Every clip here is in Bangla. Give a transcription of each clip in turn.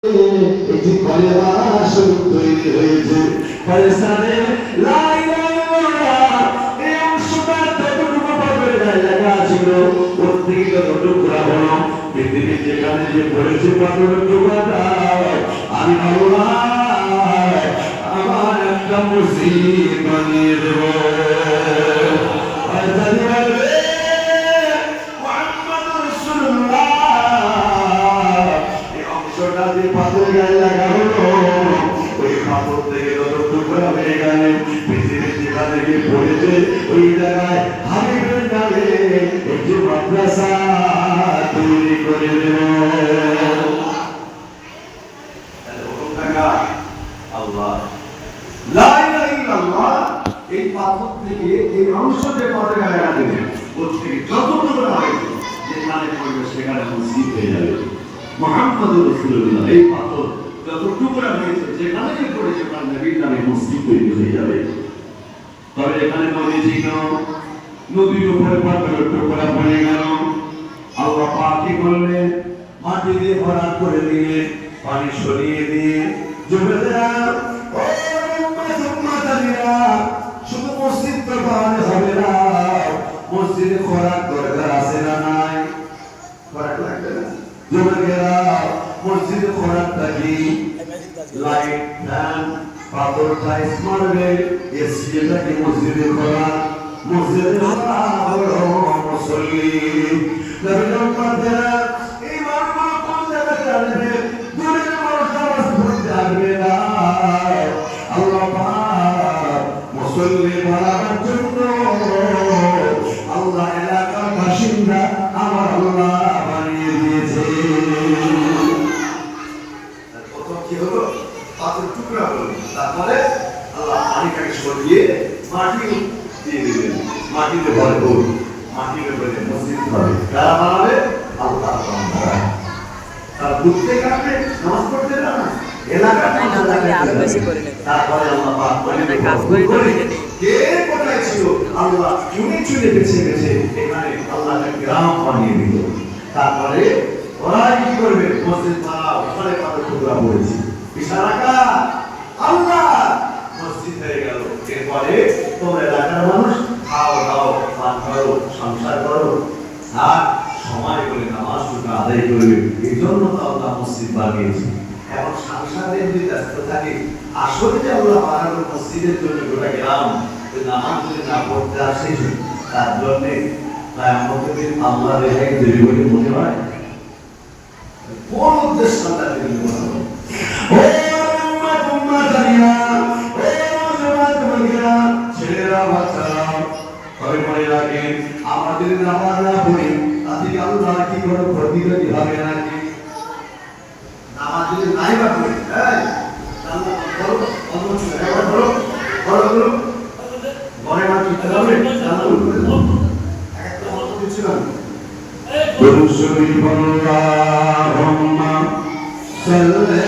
এটি কলেমা শরীফ তৈরি হয়েছে পাকিস্তানে লা ইলাহা ইল্লাল্লাহ এই অংশটা যতটুকু পাথরের গায়ে লাগা ছিল ওর থেকে যতটুকু করা হলো পৃথিবীর যেখানে যে পড়েছে পাথরের টুকরাটা আমি আল্লাহ আমার একটা মসজিদ বানিয়ে দেব। পাথর গায়ে লাগা হলো ওই পাথর থেকে যত টুকরা হয়ে গেল পৃথিবীর যেখানে গিয়ে পড়েছে ওই জায়গায় হাবিবের নামে একটি মাদ্রাসা তৈরি করে দেব। আল্লাহ লা ইলাহা ইল্লাল্লাহ এই পাথর থেকে এই অংশ যে পাথর গায়ে লাগা দেবে ওর থেকে যত টুকরা হয়েছে যেখানে পড়বে সেখানে মসজিদ হয়ে যাবে। মুহাম্মদুর রাসূলুল্লাহ এই পাথর যত টুকরা হয়েছে যেখানে পড়েছে তার নবীর নামে মসজিদ তৈরি হয়ে যাবে। তবে এখানে নবী ছিল নবীর উপরে পাথরের টুকরা পড়ে গেল আল্লাহ পাক কি করলেন মাটি দিয়ে ভরাট করে দিয়ে পানি সরিয়ে দিয়ে যুবকেরা ও উম্মাতানিরা শুধু মসজিদ তো বানানো হবে না মসজিদে খোরাক দরকার আছে না নাই? খোরাক লাগবে না? যুবকেরা মসজিদে খোরাকটা কি? লাইট ফ্যান পাথর টাইলস মার্বেল এসিটা কি মসজিদে খোরাক? মসজিদে মুসল্লি নবীর উম্মতেরা এই মানবতা কোন জায়গায় আসবে? দূরের মানুষ নামাজ পড়তে আসবে না আল্লাহ পাক মুসল্লি বানাবার জন্য আল্লাহ এলাকার বাসিন্দা আমার আল্লাহ বানিয়ে দিয়েছে। প্রথম কি হলো? পাথর টুকরা হলো, তারপরে আল্লাহ পানিটাকে সরিয়ে মাটি দিয়ে দিলেন। মাটিতে ভরপুর, মাটিতে ভরে মসজিদ হবে। কারা বানাবে? আল্লাহ বানাবে। তার বুঝতে কাটবে নামাজ পড়তে না এলাকার আরো বেশি করে নেবে। তারপরে আল্লাহ পাক বলেন কাজ করে কে কোথায় ছিল আল্লাহ চুনে চুনে বেছে বেছে এখানে আল্লাহ একটা গ্রাম বানিয়ে দিল। তারপরে ওরা কি করবে? মসজিদ বানাও, ওখানে পাথর টুকরা পড়েছে ইশারাকা আল্লাহ মসজিদ হয়ে গেল। এরপরে তোমরা এলাকার মানুষ খাও দাও পান করো সংসার করো আর সময় করে নামাজ রোজা আদায় করবে। এই জন্য তো আল্লাহ মসজিদ বানিয়েছে। এখন সংসারের যদি ব্যস্ত থাকে আসলে যে আল্লাহ বানানো মসজিদের জন্য গোটা গ্রাম নামাজ যদি না পড়তে আসে তার জন্য আমাদের আল্লাহ রেহাই দেবে বলে মনে হয়। কোন উদ্দেশ্য আল্লাহ দেবে মনে হয়? ছেলেরা বাচ্চারা মনে রাখেন আমাদের নামাজ না পড়ি তাতে আল্লাহ কি কোনো ক্ষতি হবে নাকি? নামাজ যদি নাই বা পড়ি ঘরে মা কি হবে একটা মত দিচ্ছিলাম আল্লাহুম্মা সাল্লি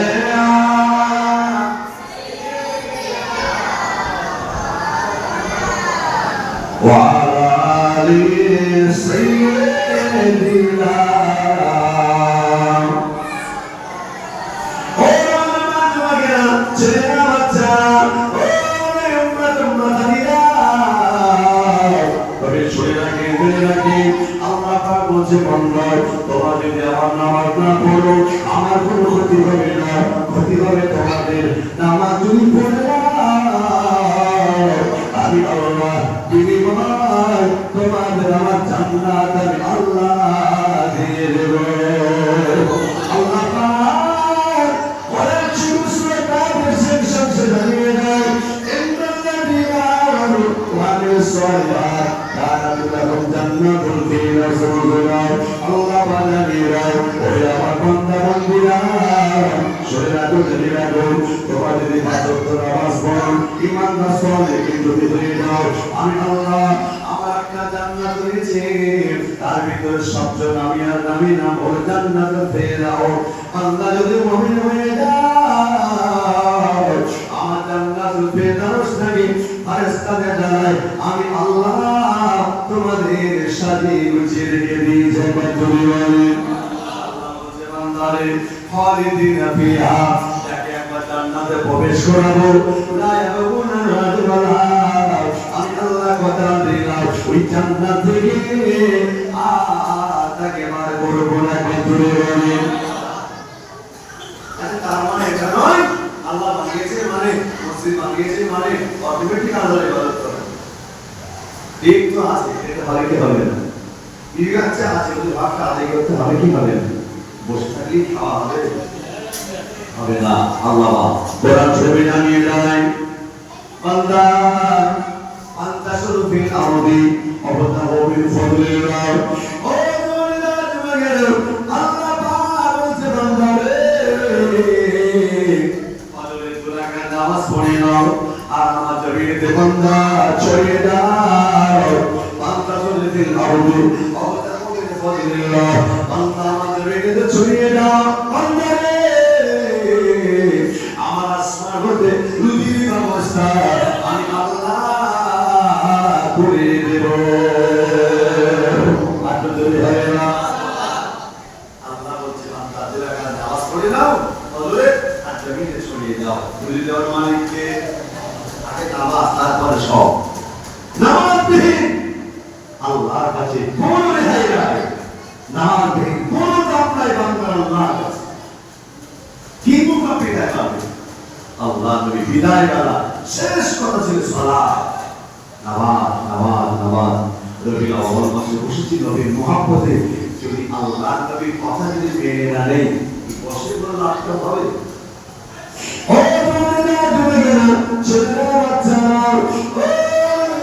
وعلى آل سيدنا তোমরা যদি আমার নামাজ না পড়ো আমার কোনো ক্ষতি হবে না, ক্ষতি হবে তোমাদের। নামাজ যদি পড়ে আমি আল্লাহ বিনিময় তোমাদের আমার জান্নাত আমি আল্লাহ দিয়ে দেব। আল্লাহ পাক ওয়ালা তুসরা কাদের শেষে জানিয়ে দেয় ইন্নাল্লাযীনা আমানু ওয়া আমিলুস সালিহাত কানাত লাহুম জান্নাতুল ফিরদাউস নুজুলা। আল্লাহ জানিয়ে দেয় ওই আমার বান্দা বান্দীরা শুনে রাখো জেনে রাখো তোমরা যদি পাঁচ ওয়াক্ত নামাজ পড়ো ঈমানদার সালেহ যদি হয়ে যাও আমি আল্লাহ আমার একটা জান্নাত রয়েছে তার ভিতরে সবচেয়ে নামি আর নামি নাম ওই জান্নাতে পেয়ে যাও। আল্লাহ যদি মুমিন হয়ে যাও আমার জান্নাতুল ফিরদাউস নাকি ফেরেশতাদের জানায় আমি আল্লাহ তোমাদের সাথে গুছিয়ে রেখে দিয়েছি। আল্লাহ বলে বান্দারে খালিদিনা ফিহা, যাকে একবার জান্নাতে প্রবেশ করাবো, লা ইয়াবগুনা রাজওয়ালা, আমি আল্লাহ কথা দিলাম ওই জান্নাত থেকে তাকে মার করবো না, দূরে বলে। তার মানে এটা নয় আল্লাহ বানিয়েছে মানে মসজিদ বানিয়েছে মানে অটোমেটিক আল্লাহর ইবাদত করে। ঠিক তো আছে, এটা হবে কি হবে না? ঠিক আছে, আছে যদি ভাবটা আদায় করতে হবে কি হবে না? বসে থাকলেই খাওয়া হবে হবে না। আল্লাহ কোরআন শরীফে জানিয়ে দেয়, বান্দা আনতা শুরুফিল আরদি অবতাহু মিন ফাদলিল্লাহ। ও দুনিয়া তোমাকে আল্লাহ পাক বলছে বান্দা রে, ফজরের দুরাকাত নামাজ পড়ে নাও আর নামাজ জমিতে বান্দা ছড়িয়ে দাও। আনতা শুরুফিল আরদি অবতাহু মিন ফাদলিল্লাহ, বান্দা নামাজ জমিতে ছড়িয়ে দাও। বান্দা রে আমার আসমান হতে রুজির ব্যবস্থা আমি আল্লাহ করে দেব। আল্লাহ বলছে বান্দা দুরাকাত নামাজ পড়ে নাও, ফজরে আর জমিতে ছড়িয়ে দাও। রুজি দেওয়ার মালিককে, আগে নামাজ তারপরে সব। নামাজবিহীন আল্লাহর কাছে কোনো রেহাই নাই, নামাজবিহীন কোনো দাম নাই বান্দার আল্লাহর কাছে। কি মুকাবিলা পাবে? আল্লাহ নবী বিদায় বেলা শেষ কথা ছিল সালাত, নামাজ নামাজ নামাজ। রবিউল আউয়াল মাসে বসেছি নবীর মুহাব্বতে, যদি আল্লাহ নবীর কথা যদি মেনে না নেই বসে কোনো লাভটা হবে? ও তোমরা তুমি কেন ছোটরা বাচ্চারা, ও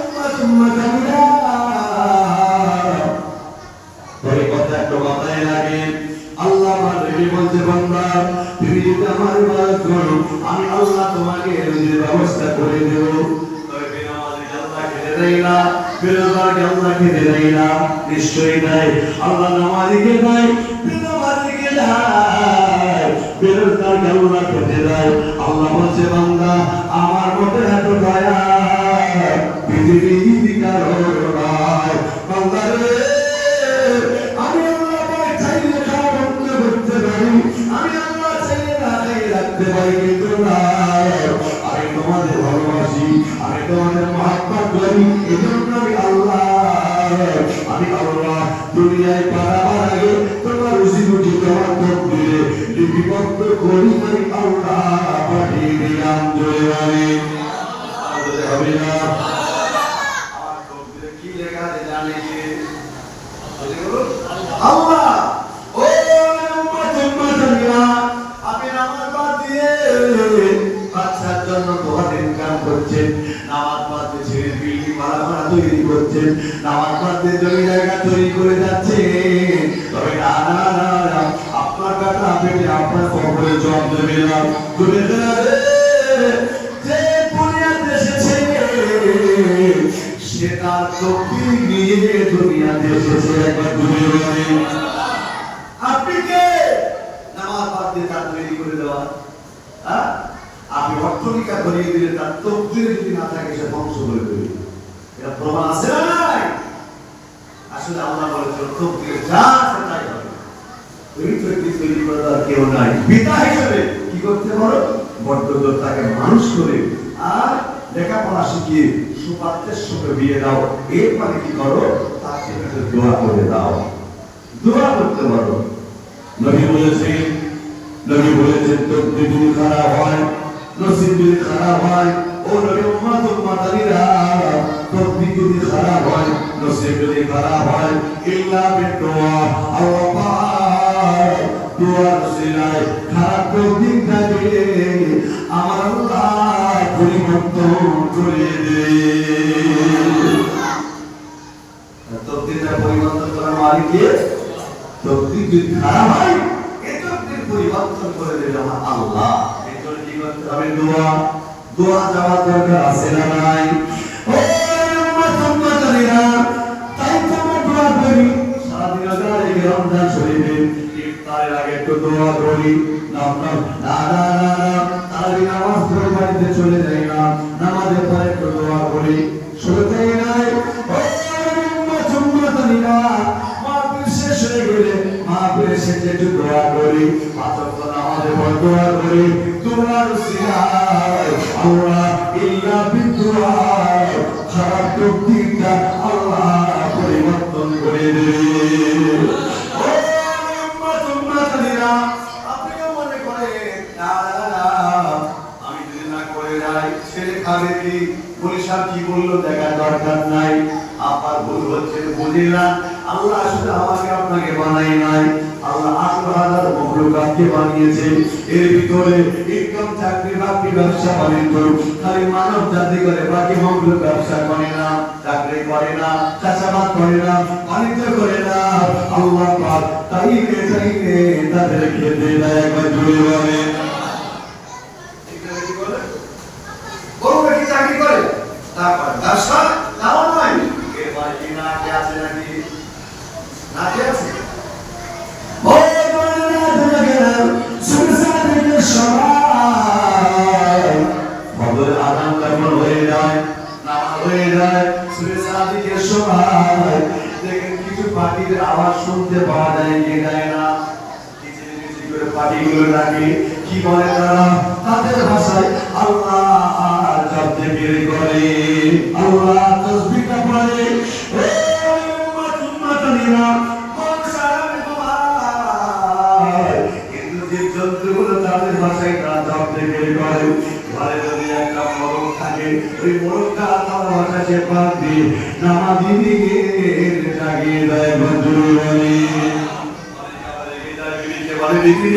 উম্মাতুম্মাতামিরা, তোর কথা একটু মাথায় লাগে। আল্লাহ নবী বলছে বান্দা তুমি যদি আমার ইবাদত করো আমি আল্লাহ তোমাকে রুজির ব্যবস্থা করে দেব। তবে বেনামাজি আল্লাহ খেতে দেয় না, বেরোজগারকে আল্লাহ খেতে দেয় না, নিশ্চয়ই দেয়। আল্লাহ নামাজিকে দেয়, বেনামাজিকে দেয়, বেরোজগারকে আল্লাহ খেতে দেয়। আল্লাহ বলছে বান্দা আমার মতো এত দয়া পৃথিবীর কারোর নাই। বান্দা রে আমি আল্লাহ পাক চাইলে খাওয়া বন্ধ করতে পারি, আমি আল্লাহ চাইলে না চাইলে রাখতে পারি, কিন্তু না আমি তোমাদের ভালোবাসি, আমি তোমাদের মহব্বত করি, এজন্য আমি আল্লাহ দুনিয়ায় পারাবার আগে তোমার রুজি রুটি তোমার তকদিরে লিপিবদ্ধ করি আমি আল্লাহ পাঠিয়ে দিলাম। জোরে বলে হবে না? আমার তকদিরে কি লেখা আছে জানে কি? আল্লাহ ও উম্মাতুম্মাতামিরা, আপনি নামাজ বাদ দিয়ে বাচ্চার জন্য দোকান ইনকাম করছেন, নামাজ বাদ দিয়ে ছেলে বিল্ডিং ভাড়া তৈরি করছেন, নামাজ বাদ দিয়ে জমি জায়গা তৈরি করে যাচ্ছেন। তবে না না না না, আপনার কথা আপনি আপনার কবরে জবাব দেবে না। তুমি যে দুনিয়াতে এসেছে সে তার তকদীর নিয়ে দুনিয়াতে এসেছে। একবার তুমি বলেন আপনি কে নামাজ বাদ দিয়ে তার তৈরি করে দেওয়া? আপনি অর্থনিকা করিয়ে দিলে তার তকদীরে যদি না থাকে সে ধ্বংস করে দেবে। এটা প্রমাণ আছে না নাই? আসলে আল্লাহ বলেছেন তকদীরে যা আছে তাই হবে। ওই তকদীর তৈরি করে দেওয়ার কেউ নাই। পিতা হিসেবে কি করতে পারো? বড্ড তাকে মানুষ করে আর লেখাপড়া শিখিয়ে সুপাত্রের সঙ্গে বিয়ে দাও। এরপরে কি করো? তাকে দোয়া করে দাও, দোয়া করতে পারো। নবী বলেছেন তকদীর যদি খারাপ হয়, নসিব যদি খারাপ হয়, ও নবী উম্মাতুম্মাতামিরা তকদীর যদি খারাপ হয়, নসিব যদি খারাপ হয়, ইল্লা বিদুআ, আল্লাহ পাক দোয়ার সিলায় খারাপ তকদীর থাকে আমার আল্লাহ পরিবর্তন করে দেয়। তকদীরটা পরিবর্তন করার মালিক কে? তকদীর যদি খারাপ হয় এই তকদীর পরিবর্তন করে দেবে আমার আল্লাহ। এজন্য কি করতে হবে? দোয়া যাওয়ার দরকার আছে না নাই? ও উম্মাতুম্মাতামিরা, তাই তো আমরা দোয়া করি সারাদিন আগে রমজান শরীফে ইফতারের আগে একটু দোয়া করি। তারাবি নামাজ পড়ে বাড়িতে চলে যাই না, নামাজের পরে একটু দোয়া করি। শুনতেই নাই মাহফিল শেষ হয়ে গেলে মাহফিল শেষে একটু দোয়া করি। পাঁচ ওয়াক্ত নামাজের উপর দোয়া করি তোমার উসিলায় আল্লাহ ইল্লা বিদুআ খারাপ দিকটা আল্লাহ পরিবর্তন করে দেবে। ও উম্মত-উম্মতানিরা, আপনিও মনে করেন না আমি যদি না করে যাই ছেলে খাবে কি, পুলিশার কি বললো দেখার দরকার নাই। আপনার ভুল হচ্ছে বুঝিলাম, আল্লাহ শুধু আমাকে আপনাকে বানাই নাই, আল্লাহ 18,000 মখলুকাতকে বানিয়েছে। এর ভিতরে ইনকাম চাকরি বাকরি ব্যবসা বাণিজ্য খালি মানব জাতি করে, বাকি মখলুক ব্যবসা করে না, চাকরি করে না, চাষাবাদ করে না, বাণিজ্য করে না। আল্লাহ পাক তাইকে তাদের খেতে দেয়। একবার জোরে বলে বড় কি চাকরি করে, তারপর ব্যবসা তাও নয়। এবার কি না কে আছে নাকি না কে আছে? ও বড়রা দুনিয়া সুরসাদের সবাই বদর আরাম লাগল হয়ে যায়, নামাজ হয়ে যায়, সুরসাদিকে সবাই দেখেন কিছু পাখির আওয়াজ শুনতে পাওয়া যায় কি যায় না, কিছু কিছু করে পাখিগুলো ডাকে, কি বলে তারা তাদের ভাষায় আল্লাহ জব্দ বের করে, আল্লাহ তাসবিহটা পড়ে। ও উম্মত-উম্মতানিরা, কোন সালামে তোমার, কিন্তু জীবজন্তুগুলো তাদের ভাষায় তারা জব্দ বের করে। ঘরে যদি একটা মোরগ থাকে, ওই মোরগটা তার ভাষা সে পাক দিয়ে নামাজি দিকে জাগিয়ে দেয়। বন্ধুরে বলে বিক্রি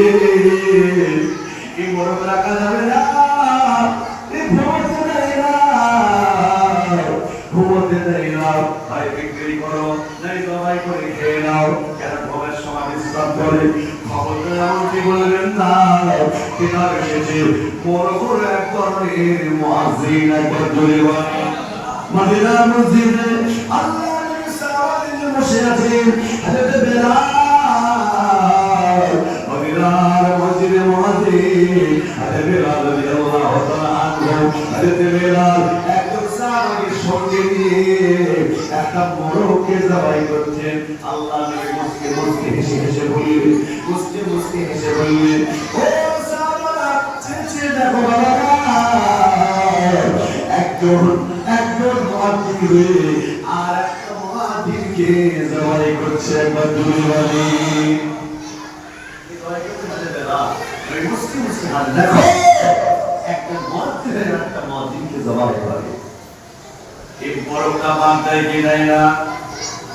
কি মোরগ রাখা যাবে না, ঘুমোতে দেয় না, ভাই বিক্রি করো নাই জবাই করে খেয়ে নাও, কেন ঘুমের সময় বিশ্রাম করে। খবরটা এমনকি বলবেন না, কিতাব এসেছে মোরগের এক ধরনের মুয়াজ্জিন, একবার জোরে বলে মদিনার মসজিদে আল্লাহ নবী সাল্লাল্লাহু আলাইহি ওয়াসাল্লাম বসে আছেন, হযরত বেলাল মদিনার মসজিদে মুয়াজ্জিন, হযরত বেলাল রাদিয়াল্লাহু তাআলা আনহু, হযরত বেলাল একজন সাহাবীকে সঙ্গে নিয়ে একটা মোরগকে জবাই করছেন। আল্লাহ নবী মুস্কে মুস্কে হেসে হেসে বললেন, মুস্কে মুস্কে হেসে বললেন, ও সাহাবারা চেয়ে দেখো বাবা, একজন মুয়াজ্জিন আর একটা মুয়াজ্জিনকে জবাই করছে। একবার জোরে বলি কি জবাই করতে হবে বেলাল, ওই মুস্কে মুস্কে হাত দেখো, একটা মুয়াজ্জিন আর একটা মুয়াজ্জিনকে জবাই করে। এই বড়টা বাদ দেয় কি দেয় না,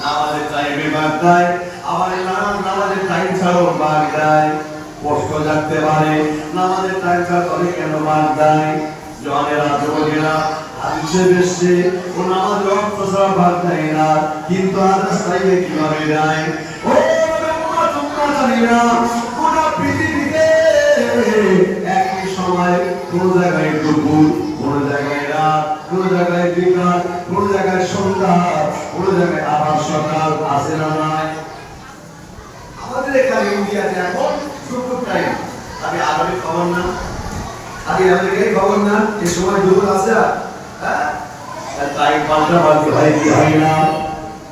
নামাজের টাইমে বাদ দেয়, আবার নামাজের টাইম ছাড়াও বাদ দেয়। কষ্ট লাগতে পারে, নামাজের টাইম ছাড়া কেন বাদ দেয়? জনের যুবকেরা হাদিসে বেশি ও নামাজের অর্থ ছাড়া বাদ দেয় না, কিন্তু আদার্স টাইমে কিভাবে দেয়? ও উম্মত-উম্মতানিরা, পুরো পৃথিবীতে একই সময় কোন জায়গায় দুপুর, কোন জায়গায় রাত, কোন জায়গায় বিকাল, কোন জায়গায় সন্ধ্যা, কোন জায়গায় আবার সকাল, আছে না নাই? আমাদের এখানে ইন্ডিয়াতে এখন দুপুর টাইম, আমি আরবি খবর না, আগে আমেরিকায় খবর না, এই সময় দুপুর আছে, হ্যাঁ টাইম পাল্টা পাল্টি হয় কি হয় না?